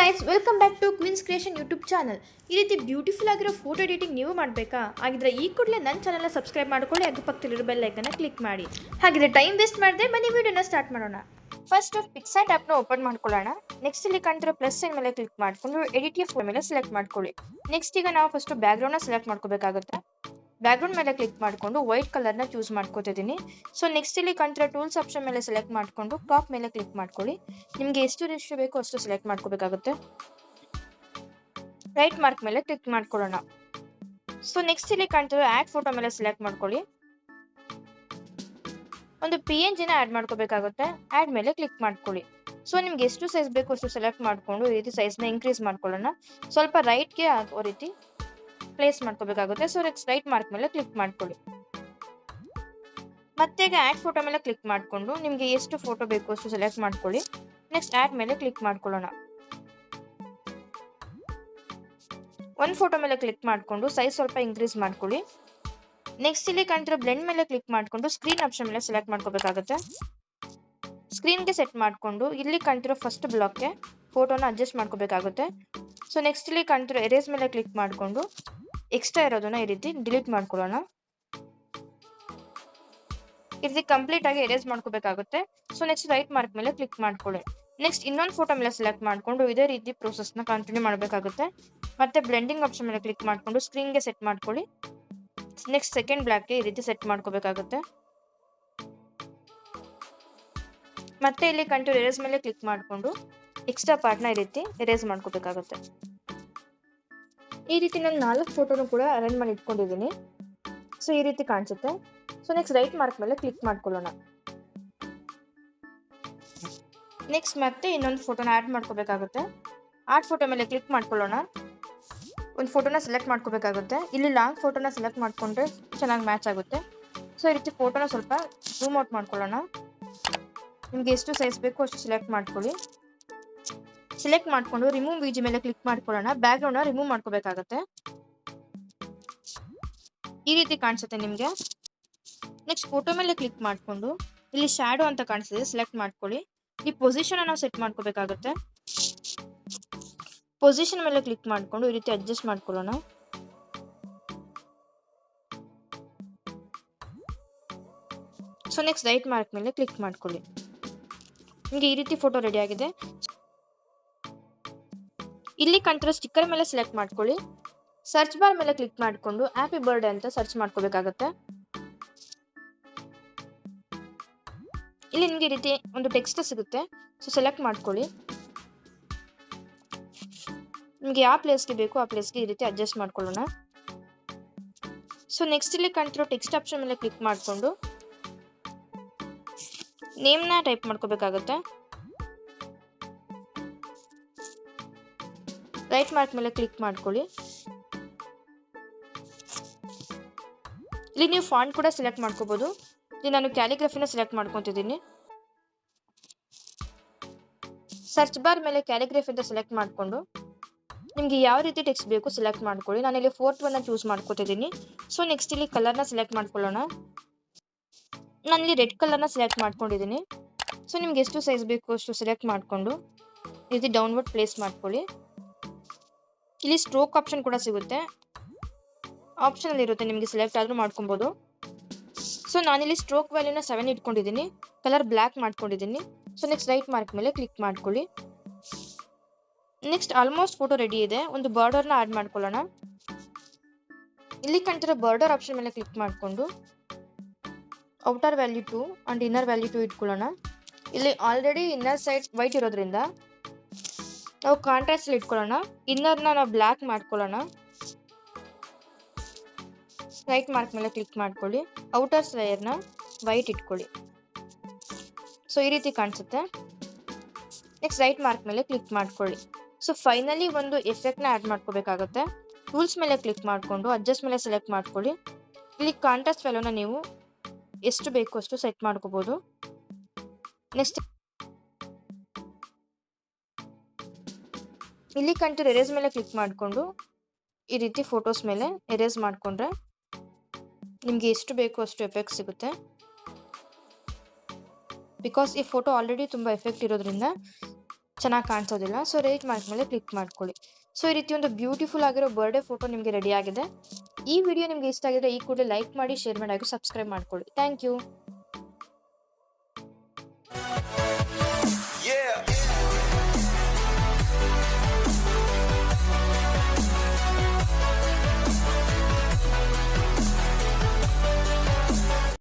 Guys, welcome back to Queens Creation YouTube channel. ಈ ರೀತಿ beautiful ಆಗಿರೋ ಫೋಟೋ ಎಡಿಟಿಂಗ್ ನೀವು ಮಾಡಬೇಕಾ? ಹಾಗಿದ್ರೆ ಈ ಕೂಡಲೇ ನನ್ನ ಚಾನಲ್ನ ಸಬ್ಸ್ಕ್ರೈಬ್ ಮಾಡ್ಕೊಳ್ಳಿ, ಹಾಗೆ ಪಕ್ಕದಲ್ಲಿರೋ ಬೆಲ್ ಐಕನ್ನ ಕ್ಲಿಕ್ ಮಾಡಿ. ಹಾಗಿದ್ರೆ ಟೈಮ್ ವೇಸ್ಟ್ ಮಾಡದೆ ಬನ್ನಿ ವಿಡಿಯೋನ ಸ್ಟಾರ್ಟ್ ಮಾಡೋಣ. ಫಸ್ಟ್ ಪಿಕ್ಸಾರ್ಟ್ ಆ್ಯಪ್ನ ಓಪನ್ ಮಾಡ್ಕೊಳ್ಳೋಣ. ನೆಕ್ಸ್ಟ್ ಇಲ್ಲಿ ಕಾಣ್ತಿರೋ ಪ್ಲಸ್ ಸೈನ್ ಮೇಲೆ ಕ್ಲಿಕ್ ಮಾಡಿಕೊಂಡು ಎಡಿಟ್ ಫೋಟೋ ಮೇಲೆ ಸೆಲೆಕ್ಟ್ ಮಾಡ್ಕೊಳ್ಳಿ. ನೆಕ್ಸ್ಟ್ ಈಗ ನಾವು ಫಸ್ಟ್ ಬ್ಯಾಕ್ಗ್ರೌಂಡ್ನ ಸೆಲೆಕ್ಟ್ ಮಾಡ್ಕೋಬೇಕಾಗುತ್ತೆ. ಬ್ಯಾಕ್ಗ್ರೌಂಡ್ ಮೇಲೆ ಕ್ಲಿಕ್ ಮಾಡಿಕೊಂಡು ವೈಟ್ ಕಲರ್ನ ಚೂಸ್ ಮಾಡ್ಕೋತಿದ್ದೀನಿ. ಸೊ ನೆಕ್ಸ್ಟ್ ಇಲ್ಲಿ ಕಾಣ್ತಿರೋ ಟೂಲ್ಸ್ ಆಪ್ಷನ್ ಮೇಲೆ ಸೆಲೆಕ್ಟ್ ಮಾಡಿಕೊಂಡು ಕ್ರಾಪ್ ಮೇಲೆ ಕ್ಲಿಕ್ ಮಾಡ್ಕೊಳ್ಳಿ. ನಿಮಗೆ ಎಷ್ಟು ರೇಷಿಯೋ ಬೇಕೋ ಅಷ್ಟು ಸೆಲೆಕ್ಟ್ ಮಾಡ್ಕೋಬೇಕಾಗುತ್ತೆ. ರೈಟ್ ಮಾರ್ಕ್ ಮೇಲೆ ಕ್ಲಿಕ್ ಮಾಡ್ಕೊಳ್ಳೋಣ. ಸೊ ನೆಕ್ಸ್ಟ್ ಇಲ್ಲಿ ಕಾಣ್ತಿರೋ ಆಡ್ ಫೋಟೋ ಮೇಲೆ ಸೆಲೆಕ್ಟ್ ಮಾಡ್ಕೊಳ್ಳಿ. ಒಂದು PNG ನ ಆಡ್ ಮಾಡ್ಕೋಬೇಕಾಗುತ್ತೆ. ಆಡ್ ಮೇಲೆ ಕ್ಲಿಕ್ ಮಾಡ್ಕೊಳ್ಳಿ. ಸೊ ನಿಮ್ಗೆ ಎಷ್ಟು ಸೈಜ್ ಬೇಕೋ ಅಷ್ಟು ಸೆಲೆಕ್ಟ್ ಮಾಡ್ಕೊಂಡು ಈ ರೀತಿ ಸೈಜ್ನ ಇನ್ಕ್ರೀಸ್ ಮಾಡ್ಕೊಳ್ಳೋಣ. ಸ್ವಲ್ಪ ರೈಟ್ಗೆ ಆಗೋ ರೀತಿ ಪ್ಲೇಸ್ ಮಾಡ್ಕೋಬೇಕಾಗುತ್ತೆ. ಸೊ ನೆಕ್ಸ್ಟ್ ರೈಟ್ ಮಾರ್ಕ್ ಮೇಲೆ ಕ್ಲಿಕ್ ಮಾಡ್ಕೊಳ್ಳಿ. ಮತ್ತೆ ಈಗ ಆಡ್ ಫೋಟೋ ಮೇಲೆ ಕ್ಲಿಕ್ ಮಾಡಿಕೊಂಡು ನಿಮಗೆ ಎಷ್ಟು ಫೋಟೋ ಬೇಕು ಅಷ್ಟು ಸೆಲೆಕ್ಟ್ ಮಾಡ್ಕೊಳ್ಳಿ. ನೆಕ್ಸ್ಟ್ ಆಡ್ ಮೇಲೆ ಕ್ಲಿಕ್ ಮಾಡ್ಕೊಳ್ಳೋಣ. ಒಂದು ಫೋಟೋ ಮೇಲೆ ಕ್ಲಿಕ್ ಮಾಡಿಕೊಂಡು ಸೈಜ್ ಸ್ವಲ್ಪ ಇನ್ಕ್ರೀಸ್ ಮಾಡ್ಕೊಳ್ಳಿ. ನೆಕ್ಸ್ಟ್ ಇಲ್ಲಿ ಕಾಣ್ತಿರೋ ಬ್ಲೆಂಡ್ ಮೇಲೆ ಕ್ಲಿಕ್ ಮಾಡಿಕೊಂಡು ಸ್ಕ್ರೀನ್ ಆಪ್ಷನ್ ಮೇಲೆ ಸೆಲೆಕ್ಟ್ ಮಾಡ್ಕೋಬೇಕಾಗುತ್ತೆ. ಸ್ಕ್ರೀನ್ಗೆ ಸೆಟ್ ಮಾಡಿಕೊಂಡು ಇಲ್ಲಿ ಕಾಣ್ತಿರೋ ಫಸ್ಟ್ ಬ್ಲಾಕ್ಗೆ ಫೋಟೋನ ಅಡ್ಜಸ್ಟ್ ಮಾಡ್ಕೋಬೇಕಾಗುತ್ತೆ. ಸೊ ನೆಕ್ಸ್ಟ್ ಇಲ್ಲಿ ಕಾಣ್ತಿರೋ ಎರೇಸ್ ಮೇಲೆ ಕ್ಲಿಕ್ ಮಾಡಿಕೊಂಡು ಎಕ್ಸ್ಟ್ರಾ ಇರೋದನ್ನ ಈ ರೀತಿ ಡಿಲೀಟ್ ಮಾಡ್ಕೊಳ್ಳೋಣ. ಈ ರೀತಿ ಕಂಪ್ಲೀಟ್ ಆಗಿ ಎರೇಸ್ ಮಾಡ್ಕೋಬೇಕಾಗುತ್ತೆ. ಸೊ ನೆಕ್ಸ್ಟ್ ರೈಟ್ ಮಾರ್ಕ್ ಮೇಲೆ ಕ್ಲಿಕ್ ಮಾಡ್ಕೊಳ್ಳಿ. ನೆಕ್ಸ್ಟ್ ಇನ್ನೊಂದು ಫೋಟೋ ಮೇಲೆ ಸೆಲೆಕ್ಟ್ ಮಾಡಿಕೊಂಡು ಇದೇ ರೀತಿ ಪ್ರೋಸೆಸ್ನ ಕಂಟಿನ್ಯೂ ಮಾಡಬೇಕಾಗುತ್ತೆ. ಮತ್ತೆ ಬ್ಲೆಂಡಿಂಗ್ ಆಪ್ಷನ್ ಮೇಲೆ ಕ್ಲಿಕ್ ಮಾಡಿಕೊಂಡು ಸ್ಕ್ರೀನ್ಗೆ ಸೆಟ್ ಮಾಡ್ಕೊಳ್ಳಿ. ನೆಕ್ಸ್ಟ್ ಸೆಕೆಂಡ್ ಬ್ಲಾಕ್ಗೆ ಈ ರೀತಿ ಸೆಟ್ ಮಾಡ್ಕೋಬೇಕಾಗುತ್ತೆ. ಮತ್ತೆ ಇಲ್ಲಿ ಕಂಟ್ರೋಲ್ ಎರೇಸ್ ಮೇಲೆ ಕ್ಲಿಕ್ ಮಾಡಿಕೊಂಡು ಎಕ್ಸ್ಟ್ರಾ ಪಾರ್ಟ್ನ ಈ ರೀತಿ ಎರೇಸ್ ಮಾಡ್ಕೋಬೇಕಾಗುತ್ತೆ. ಈ ರೀತಿ ನಾನು 4 ಫೋಟೋನು ಕೂಡ ಅರೇಂಜ್ ಮಾಡಿ ಇಟ್ಕೊಂಡಿದ್ದೀನಿ. ಸೊ ಈ ರೀತಿ ಕಾಣಿಸುತ್ತೆ. ಸೊ ನೆಕ್ಸ್ಟ್ ರೈಟ್ ಮಾರ್ಕ್ ಮೇಲೆ ಕ್ಲಿಕ್ ಮಾಡ್ಕೊಳ್ಳೋಣ. ನೆಕ್ಸ್ಟ್ ಮತ್ತೆ ಇನ್ನೊಂದು ಫೋಟೋನ ಆ್ಯಡ್ ಮಾಡ್ಕೋಬೇಕಾಗುತ್ತೆ. ಆಡ್ ಫೋಟೋ ಮೇಲೆ ಕ್ಲಿಕ್ ಮಾಡ್ಕೊಳ್ಳೋಣ. ಒಂದು ಫೋಟೋನ ಸೆಲೆಕ್ಟ್ ಮಾಡ್ಕೋಬೇಕಾಗುತ್ತೆ. ಇಲ್ಲಿ ಲಾಂಗ್ ಫೋಟೋನ ಸೆಲೆಕ್ಟ್ ಮಾಡಿಕೊಂಡ್ರೆ ಚೆನ್ನಾಗಿ ಮ್ಯಾಚ್ ಆಗುತ್ತೆ. ಸೊ ಈ ರೀತಿ ಫೋಟೋನ ಸ್ವಲ್ಪ ಝೂಮ್ ಔಟ್ ಮಾಡ್ಕೊಳ್ಳೋಣ. ನಿಮಗೆ ಎಷ್ಟು ಸೈಜ್ ಬೇಕೋ ಅಷ್ಟು ಸೆಲೆಕ್ಟ್ ಮಾಡ್ಕೊಳ್ಳಿ. ಸೆಲೆಕ್ಟ್ ಮಾಡಿಕೊಂಡು ರಿಮೂವ್ ವಿಜಿ ಮೇಲೆ ಕ್ಲಿಕ್ ಮಾಡ್ಕೊಳ್ಳೋಣ. ಬ್ಯಾಕ್ಗ್ರೌಂಡ್ನ ರಿಮೂವ್ ಮಾಡ್ಕೋಬೇಕಾಗುತ್ತೆ. ಈ ರೀತಿ ಕಾಣಿಸುತ್ತೆ ನಿಮಗೆ. ನೆಕ್ಸ್ಟ್ ಫೋಟೋ ಮೇಲೆ ಕ್ಲಿಕ್ ಮಾಡಿಕೊಂಡು ಇಲ್ಲಿ ಶ್ಯಾಡೋ ಅಂತ ಕಾಣಿಸ್ತಿದೆ, ಸೆಲೆಕ್ಟ್ ಮಾಡ್ಕೊಳ್ಳಿ. ಈ ಪೊಸಿಷನ್ ನಾವು ಸೆಟ್ ಮಾಡ್ಕೋಬೇಕಾಗುತ್ತೆ. ಪೊಸಿಷನ್ ಮೇಲೆ ಕ್ಲಿಕ್ ಮಾಡಿಕೊಂಡು ಈ ರೀತಿ ಅಡ್ಜಸ್ಟ್ ಮಾಡ್ಕೊಳ್ಳೋಣ. ಸೊ ನೆಕ್ಸ್ಟ್ ರೈಟ್ ಮಾರ್ಕ್ ಮೇಲೆ ಕ್ಲಿಕ್ ಮಾಡ್ಕೊಳ್ಳಿ. ನಿಮಗೆ ಈ ರೀತಿ ಫೋಟೋ ರೆಡಿ ಆಗಿದೆ. ಇಲ್ಲಿ ಕಾಣ್ತಿರೋ ಸ್ಟಿಕ್ಕರ್ ಮೇಲೆ ಸೆಲೆಕ್ಟ್ ಮಾಡ್ಕೊಳ್ಳಿ. ಸರ್ಚ್ ಬಾರ್ ಮೇಲೆ ಕ್ಲಿಕ್ ಮಾಡಿಕೊಂಡು ಹ್ಯಾಪಿ ಬರ್ಡೇ ಅಂತ ಸರ್ಚ್ ಮಾಡ್ಕೋಬೇಕಾಗುತ್ತೆ. ಇಲ್ಲಿ ನಿಮಗೆ ಈ ರೀತಿ ಒಂದು ಟೆಕ್ಸ್ಟ್ ಸಿಗುತ್ತೆ. ಸೊ ಸೆಲೆಕ್ಟ್ ಮಾಡ್ಕೊಳ್ಳಿ. ನಿಮಗೆ ಯಾವ ಪ್ಲೇಸ್ಗೆ ಬೇಕು ಆ ಪ್ಲೇಸ್ಗೆ ಈ ರೀತಿ ಅಡ್ಜಸ್ಟ್ ಮಾಡ್ಕೊಳ್ಳೋಣ. ಸೊ ನೆಕ್ಸ್ಟ್ ಇಲ್ಲಿ ಕಾಣ್ತಿರೋ ಟೆಕ್ಸ್ಟ್ ಆಪ್ಷನ್ ಮೇಲೆ ಕ್ಲಿಕ್ ಮಾಡಿಕೊಂಡು ನೇಮ್ನ ಟೈಪ್ ಮಾಡ್ಕೋಬೇಕಾಗುತ್ತೆ. ರೈಟ್ ಮಾರ್ಕ್ ಮೇಲೆ ಕ್ಲಿಕ್ ಮಾಡ್ಕೊಳ್ಳಿ. ಇಲ್ಲಿ ನೀವು ಫಾಂಟ್ ಕೂಡ ಸೆಲೆಕ್ಟ್ ಮಾಡ್ಕೋಬಹುದು. ಇಲ್ಲಿ ನಾನು ಕ್ಯಾಲಿಗ್ರಫಿನ ಸೆಲೆಕ್ಟ್ ಮಾಡ್ಕೊತಿದ್ದೀನಿ. ಸರ್ಚ್ ಬಾರ್ ಮೇಲೆ ಕ್ಯಾಲಿಗ್ರಫಿ ಅಂತ ಸೆಲೆಕ್ಟ್ ಮಾಡಿಕೊಂಡು ನಿಮಗೆ ಯಾವ ರೀತಿ ಟೆಕ್ಸ್ಟ್ ಬೇಕು ಸೆಲೆಕ್ಟ್ ಮಾಡ್ಕೊಳ್ಳಿ. ನಾನಿಲ್ಲಿ 4th ಒನ್ನ ಚೂಸ್ ಮಾಡ್ಕೋತಿದ್ದೀನಿ. ಸೊ ನೆಕ್ಸ್ಟ್ ಇಲ್ಲಿ ಕಲರ್ನ ಸೆಲೆಕ್ಟ್ ಮಾಡ್ಕೊಳ್ಳೋಣ. ನಾನಿಲ್ಲಿ ರೆಡ್ ಕಲರ್ನ ಸೆಲೆಕ್ಟ್ ಮಾಡ್ಕೊಂಡಿದ್ದೀನಿ. ಸೊ ನಿಮ್ಗೆ ಎಷ್ಟು ಸೈಜ್ ಬೇಕು ಅಷ್ಟು ಸೆಲೆಕ್ಟ್ ಮಾಡಿಕೊಂಡು ಈ ರೀತಿ ಡೌನ್ವರ್ಡ್ ಪ್ಲೇಸ್ ಮಾಡ್ಕೊಳ್ಳಿ. ಇಲ್ಲಿ ಸ್ಟ್ರೋಕ್ ಆಪ್ಷನ್ ಕೂಡ ಸಿಗುತ್ತೆ. ಆಪ್ಷನಲ್ಲಿ ಇರುತ್ತೆ, ನಿಮಗೆ ಸೆಲೆಕ್ಟ್ ಆದರೂ ಮಾಡ್ಕೊಬೋದು. ಸೊ ನಾನಿಲ್ಲಿ ಸ್ಟ್ರೋಕ್ ವ್ಯಾಲ್ಯೂನ 7 ಇಟ್ಕೊಂಡಿದ್ದೀನಿ. ಕಲರ್ ಬ್ಲ್ಯಾಕ್ ಮಾಡ್ಕೊಂಡಿದ್ದೀನಿ. ಸೊ ನೆಕ್ಸ್ಟ್ ರೈಟ್ ಮಾರ್ಕ್ ಮೇಲೆ ಕ್ಲಿಕ್ ಮಾಡ್ಕೊಳ್ಳಿ. ನೆಕ್ಸ್ಟ್ ಆಲ್ಮೋಸ್ಟ್ ಫೋಟೋ ರೆಡಿ ಇದೆ. ಒಂದು ಬಾರ್ಡರ್ನ ಆಡ್ ಮಾಡ್ಕೊಳ್ಳೋಣ. ಇಲ್ಲಿ ಕಾಣ್ತಿರೋ ಬಾರ್ಡರ್ ಆಪ್ಷನ್ ಮೇಲೆ ಕ್ಲಿಕ್ ಮಾಡಿಕೊಂಡು outer value 2 and inner value 2 ಇಟ್ಕೊಳ್ಳೋಣ. ಇಲ್ಲಿ ಆಲ್ರೆಡಿ ಇನ್ನರ್ ಸೈಡ್ ವೈಟ್ ಇರೋದ್ರಿಂದ ನಾವು ಕಾಂಟ್ರಾಸ್ಟ್ ಇಟ್ಕೊಳ್ಳೋಣ. ಇನ್ನರ್ನ ನಾವು ಬ್ಲ್ಯಾಕ್ ಮಾಡ್ಕೊಳ್ಳೋಣ. ರೈಟ್ ಮಾರ್ಕ್ ಮೇಲೆ ಕ್ಲಿಕ್ ಮಾಡ್ಕೊಳ್ಳಿ. ಔಟರ್ ಲೇಯರ್ನ ವೈಟ್ ಇಟ್ಕೊಳ್ಳಿ. ಸೊ ಈ ರೀತಿ ಕಾಣಿಸುತ್ತೆ. ನೆಕ್ಸ್ಟ್ ರೈಟ್ ಮಾರ್ಕ್ ಮೇಲೆ ಕ್ಲಿಕ್ ಮಾಡ್ಕೊಳ್ಳಿ. ಸೊ ಫೈನಲಿ ಒಂದು ಎಫೆಕ್ಟ್ನ ಆ್ಯಡ್ ಮಾಡ್ಕೋಬೇಕಾಗುತ್ತೆ. ಟೂಲ್ಸ್ ಮೇಲೆ ಕ್ಲಿಕ್ ಮಾಡಿಕೊಂಡು ಅಡ್ಜಸ್ಟ್ ಮೇಲೆ ಸೆಲೆಕ್ಟ್ ಮಾಡ್ಕೊಳ್ಳಿ. ಇಲ್ಲಿ ಕಾಂಟ್ರಾಸ್ಟ್ ವ್ಯಾಲ್ಯೂನ ನೀವು ಎಷ್ಟು ಬೇಕು ಅಷ್ಟು ಸೆಟ್ ಮಾಡ್ಕೋಬೋದು. ನೆಕ್ಸ್ಟ್ ಇಲ್ಲಿ ಕಂಟಿರೋ ಎರೇಸ್ ಮೇಲೆ ಕ್ಲಿಕ್ ಮಾಡಿಕೊಂಡು ಈ ರೀತಿ ಫೋಟೋಸ್ ಮೇಲೆ ಎರೇಸ್ ಮಾಡಿಕೊಂಡ್ರೆ ನಿಮಗೆ ಎಷ್ಟು ಬೇಕು ಅಷ್ಟು ಎಫೆಕ್ಟ್ ಸಿಗುತ್ತೆ. ಬಿಕಾಸ್ ಈ ಫೋಟೋ ಆಲ್ರೆಡಿ ತುಂಬ ಎಫೆಕ್ಟ್ ಇರೋದ್ರಿಂದ ಚೆನ್ನಾಗಿ ಕಾಣಿಸೋದಿಲ್ಲ. ಸೊ ರೇಟ್ ಮಾಡ್ಮೇಲೆ ಕ್ಲಿಕ್ ಮಾಡ್ಕೊಳ್ಳಿ. ಸೊ ಈ ರೀತಿ ಒಂದು ಬ್ಯೂಟಿಫುಲ್ ಆಗಿರೋ ಬರ್ಡೇ ಫೋಟೋ ನಿಮಗೆ ರೆಡಿ ಆಗಿದೆ. ಈ ವಿಡಿಯೋ ನಿಮಗೆ ಇಷ್ಟ ಆಗಿದ್ರೆ ಈ ಕೂಡಲೇ ಲೈಕ್ ಮಾಡಿ, ಶೇರ್ ಮಾಡಿ ಹಾಗೂ ಸಬ್ಸ್ಕ್ರೈಬ್ ಮಾಡ್ಕೊಳ್ಳಿ. Thank you.